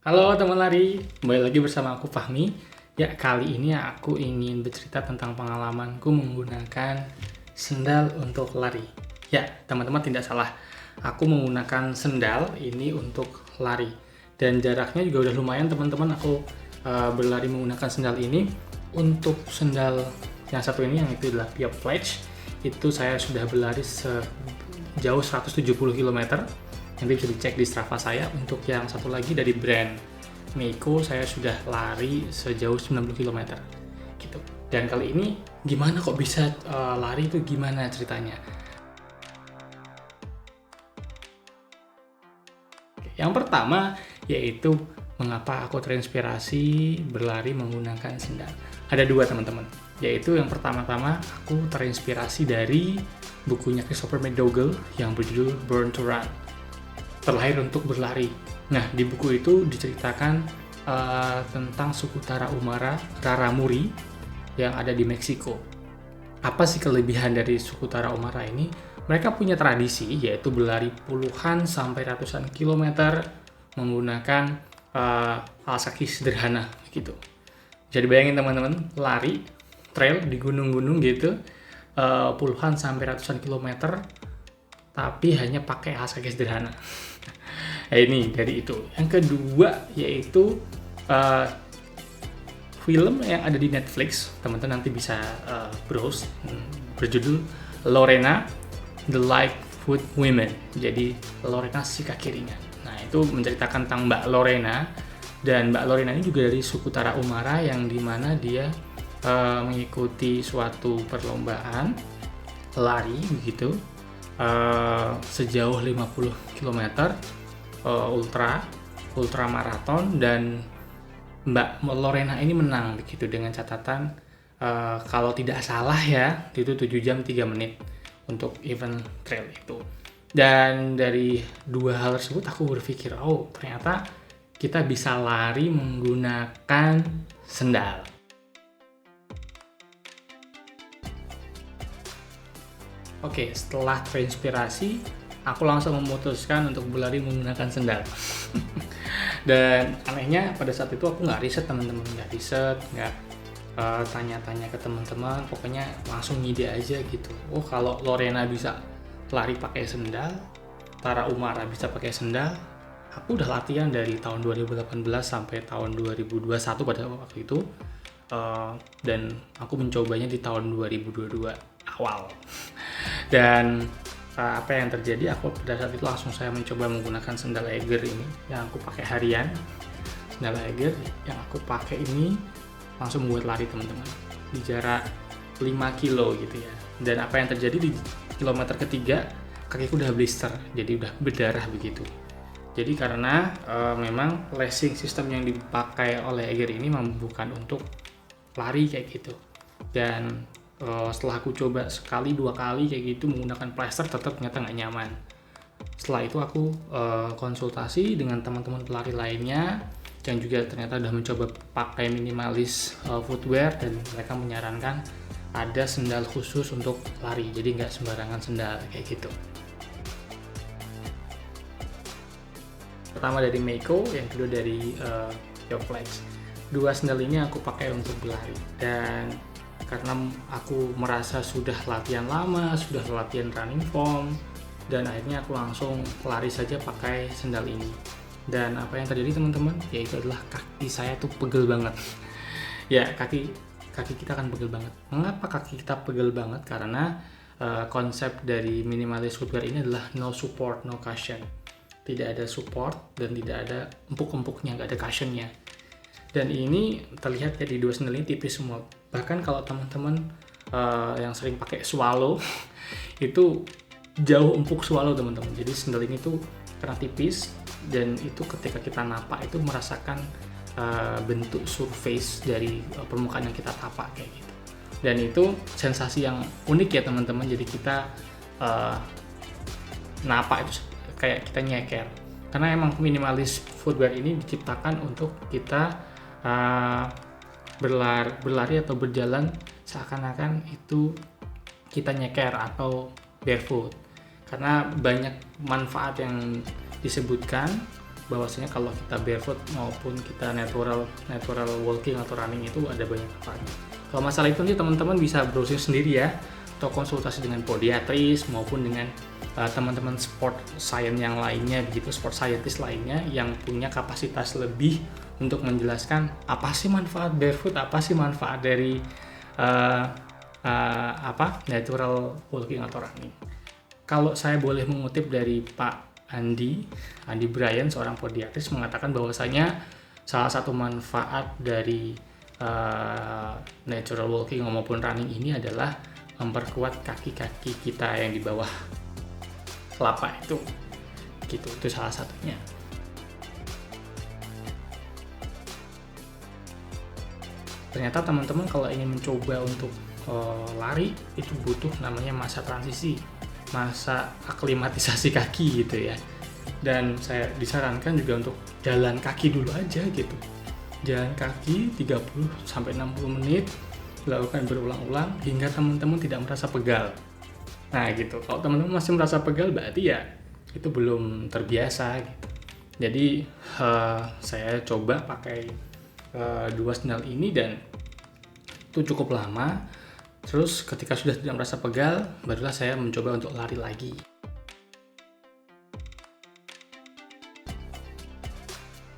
Halo teman lari, kembali lagi bersama aku Fahmi. Ya, kali ini aku ingin bercerita tentang pengalamanku menggunakan sendal untuk lari. Ya, teman-teman tidak salah. Aku menggunakan sendal ini untuk lari. Dan jaraknya juga udah lumayan teman-teman. Aku berlari menggunakan sendal ini. Untuk sendal yang satu ini, yang itu adalah Pure Pledge. Itu saya sudah berlari sejauh 170 km. Nanti bisa dicek di Strava saya. Untuk yang satu lagi dari brand Meiko, saya sudah lari sejauh 90 km gitu. Dan kali ini gimana kok bisa lari itu, gimana ceritanya? Yang pertama yaitu mengapa aku terinspirasi berlari menggunakan sendal. Ada dua teman-teman, yaitu yang pertama-tama aku terinspirasi dari bukunya Christopher McDougall yang berjudul Born to Run, terlahir untuk berlari. Nah, di buku itu diceritakan tentang suku Tarahumara Raramuri yang ada di Meksiko. Apa sih kelebihan dari suku Tarahumara ini? Mereka punya tradisi yaitu berlari puluhan sampai ratusan kilometer menggunakan alas kaki sederhana gitu. Jadi bayangin teman-teman, lari trail di gunung-gunung gitu, puluhan sampai ratusan kilometer tapi hanya pakai alas kaki sederhana. Nah, ini dari itu. Yang kedua yaitu film yang ada di Netflix, teman-teman nanti bisa browse, berjudul Lorena, The Lightfoot Women. Jadi Lorena si kaki ringan. Nah, itu menceritakan tentang Mbak Lorena, dan Mbak Lorena ini juga dari suku Tarahumara yang dimana dia mengikuti suatu perlombaan lari begitu, sejauh 50 km, ultra maraton, dan Mbak Lorena ini menang begitu dengan catatan kalau tidak salah ya itu 7 jam 3 menit untuk event trail itu. Dan dari dua hal tersebut aku berpikir, oh ternyata kita bisa lari menggunakan sendal. Oke, setelah terinspirasi, aku langsung memutuskan untuk berlari menggunakan sendal. Dan anehnya pada saat itu aku nggak riset teman-teman, nggak tanya-tanya ke teman-teman, pokoknya langsung ngide aja gitu. Oh, kalau Lorena bisa lari pakai sendal, Tarahumara bisa pakai sendal. Aku udah latihan dari tahun 2018 sampai tahun 2021 pada waktu itu, dan aku mencobanya di tahun 2022 awal. Dan apa yang terjadi, aku pada saat itu langsung saya mencoba menggunakan sendal Eiger ini yang aku pakai harian. Sendal Eiger yang aku pakai ini langsung membuat lari teman-teman di jarak 5 kilo gitu ya. Dan apa yang terjadi di kilometer ketiga, kakiku udah blister, jadi udah berdarah begitu. Jadi karena memang lacing system yang dipakai oleh Eiger ini memang bukan untuk lari kayak gitu. Dan setelah aku coba sekali dua kali kayak gitu menggunakan plester, tetap ternyata nggak nyaman. Setelah itu aku konsultasi dengan teman-teman pelari lainnya yang juga ternyata udah mencoba pakai minimalis footwear, dan mereka menyarankan ada sendal khusus untuk lari, jadi nggak sembarangan sendal kayak gitu. Pertama dari Meiko, yang kedua dari Pure Pledge. Dua sendal ini aku pakai untuk berlari, dan karena aku merasa sudah latihan lama, sudah latihan running form, dan akhirnya aku langsung lari saja pakai sendal ini. Dan apa yang terjadi teman-teman, yaitu adalah kaki saya tuh pegel banget. Ya, kaki kita kan pegel banget. Mengapa kaki kita pegel banget? Karena konsep dari minimalis footwear ini adalah no support, no cushion. Tidak ada support dan tidak ada empuk-empuknya, nggak ada cushionnya. Dan ini terlihat ya di dua sendal ini tipis semua. Bahkan kalau teman-teman yang sering pakai Swallow itu jauh empuk Swallow teman-teman. Jadi sendal ini tuh karena tipis, dan itu ketika kita napak itu merasakan bentuk surface dari permukaan yang kita tapak kayak gitu. Dan itu sensasi yang unik ya teman-teman. Jadi kita napak itu kayak kita nyeker. Karena emang minimalis footwear ini diciptakan untuk kita berlari atau berjalan seakan-akan itu kita nyeker atau barefoot. Karena banyak manfaat yang disebutkan bahwasanya kalau kita barefoot maupun kita natural walking atau running itu ada banyak manfaatnya. Kalau masalah itu nanti teman-teman bisa browsing sendiri ya, atau konsultasi dengan podiatris maupun dengan teman-teman sport science yang lainnya begitu, sport scientist lainnya yang punya kapasitas lebih untuk menjelaskan apa sih manfaat barefoot, apa sih manfaat dari natural walking atau running. Kalau saya boleh mengutip dari Pak Andi Bryan, seorang podiatris, mengatakan bahwasanya salah satu manfaat dari natural walking maupun running ini adalah memperkuat kaki-kaki kita yang di bawah telapak itu salah satunya. Ternyata teman-teman kalau ingin mencoba untuk lari itu butuh namanya masa transisi, masa aklimatisasi kaki gitu ya. Dan saya disarankan juga untuk jalan kaki dulu aja gitu. Jalan kaki 30-60 menit, lakukan berulang-ulang hingga teman-teman tidak merasa pegal. Nah gitu, kalau teman-teman masih merasa pegal berarti ya itu belum terbiasa gitu. Jadi saya coba pakai dua sendal ini dan itu cukup lama. Terus ketika sudah tidak merasa pegal, barulah saya mencoba untuk lari lagi.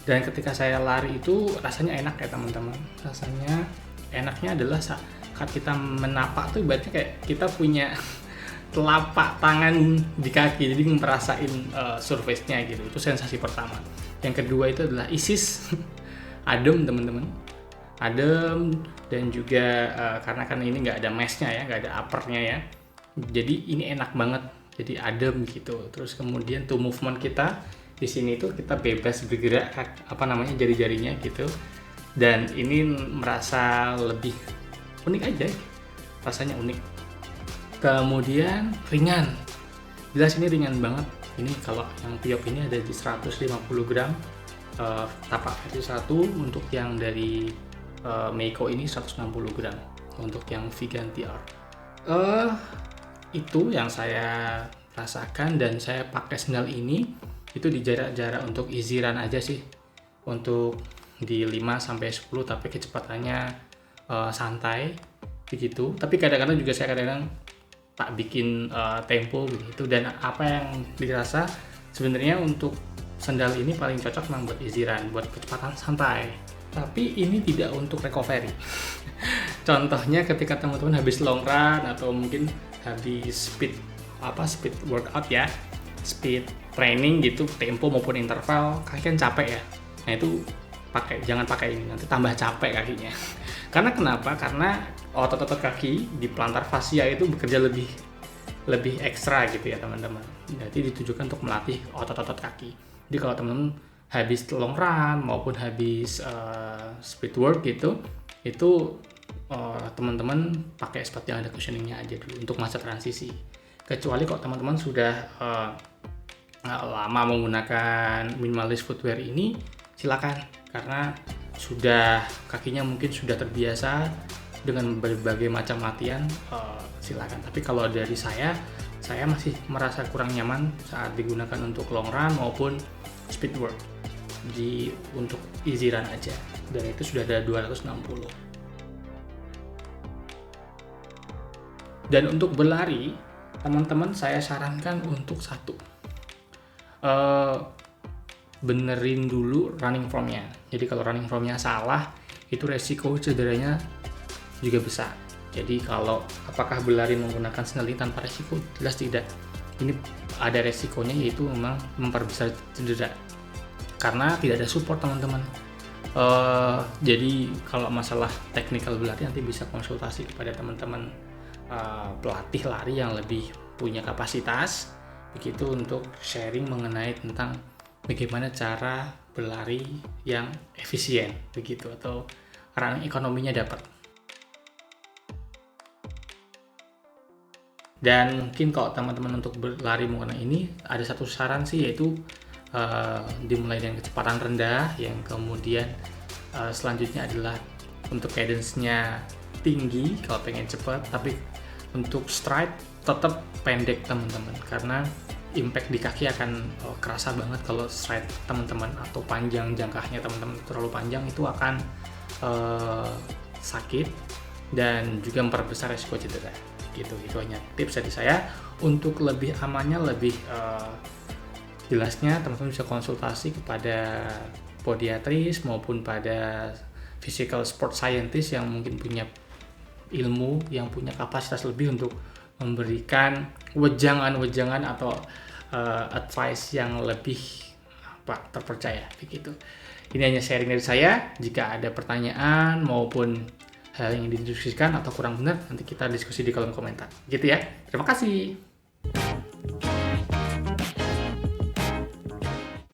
Dan ketika saya lari itu rasanya enak ya teman-teman. Rasanya enaknya adalah saat kita menapak tuh berarti kayak kita punya telapak tangan di kaki, jadi ngerasain surface-nya gitu. Itu sensasi pertama. Yang kedua itu adalah isis, adem teman-teman, adem, dan juga karena ini nggak ada mesh-nya ya, nggak ada upper-nya ya, jadi ini enak banget, jadi adem gitu. Terus kemudian tuh movement kita di sini tuh kita bebas bergerak jari-jarinya gitu, dan ini merasa lebih unik aja, rasanya unik. Kemudian ringan, jelas ini ringan banget. Ini kalau yang Piop ini ada di 150 gram tapak versi 1, untuk yang dari Meiko ini 160 gram untuk yang vegan TR. Itu yang saya rasakan, dan saya pakai sendal ini itu di jarak-jarak untuk easy run aja sih, untuk di 5-10, tapi kecepatannya santai begitu. Tapi kadang-kadang juga saya tak bikin tempo begitu. Dan apa yang dirasa sebenarnya untuk sendal ini paling cocok memang buat easy run, buat kecepatan santai. Tapi ini tidak untuk recovery. Contohnya ketika teman-teman habis long run atau mungkin habis speed workout ya, speed training gitu, tempo maupun interval, kaki kan capek ya. Nah itu jangan pakai ini, nanti tambah capek kakinya. Karena kenapa? Karena otot-otot kaki di plantar fascia itu bekerja lebih ekstra gitu ya teman-teman. Jadi ditujukan untuk melatih otot-otot kaki. Jadi kalau teman-teman habis long run maupun habis speed work gitu, itu teman-teman pakai sepatu yang ada cushioningnya aja dulu untuk masa transisi. Kecuali kalau teman-teman sudah lama menggunakan minimalist footwear ini, silakan, karena kakinya mungkin sudah terbiasa dengan berbagai macam latihan, silakan. Tapi kalau dari saya masih merasa kurang nyaman saat digunakan untuk long run maupun speed work. Untuk easy run aja, dan itu sudah ada 260. Dan untuk berlari, teman-teman saya sarankan untuk benerin dulu running formnya. Jadi kalau running formnya salah, itu resiko cederanya juga besar. Jadi kalau apakah berlari menggunakan sendal ini tanpa resiko? Jelas tidak. Ini ada resikonya, yaitu memang memperbesar cedera karena tidak ada support teman-teman. Jadi kalau masalah technical berlari nanti bisa konsultasi kepada teman-teman pelatih lari yang lebih punya kapasitas begitu, untuk sharing mengenai tentang bagaimana cara berlari yang efisien begitu, atau running ekonominya dapat. Dan mungkin kalau teman-teman untuk berlari menggunakan ini, ada satu saran sih, yaitu dimulai dengan kecepatan rendah, yang kemudian selanjutnya adalah untuk cadence-nya tinggi kalau pengen cepat, tapi untuk stride tetap pendek teman-teman, karena impact di kaki akan kerasa banget kalau stride teman-teman atau panjang jangkahnya teman-teman terlalu panjang, itu akan sakit dan juga memperbesar resiko cedera gitu. Itu hanya tips dari saya. Untuk lebih amannya, lebih jelasnya teman-teman bisa konsultasi kepada podiatris maupun pada physical sport scientist yang mungkin punya ilmu, yang punya kapasitas lebih untuk memberikan wejangan-wejangan atau advice yang lebih terpercaya begitu. Ini hanya sharing dari saya. Jika ada pertanyaan maupun hal yang didiskusikan atau kurang benar, nanti kita diskusi di kolom komentar gitu ya. Terima kasih.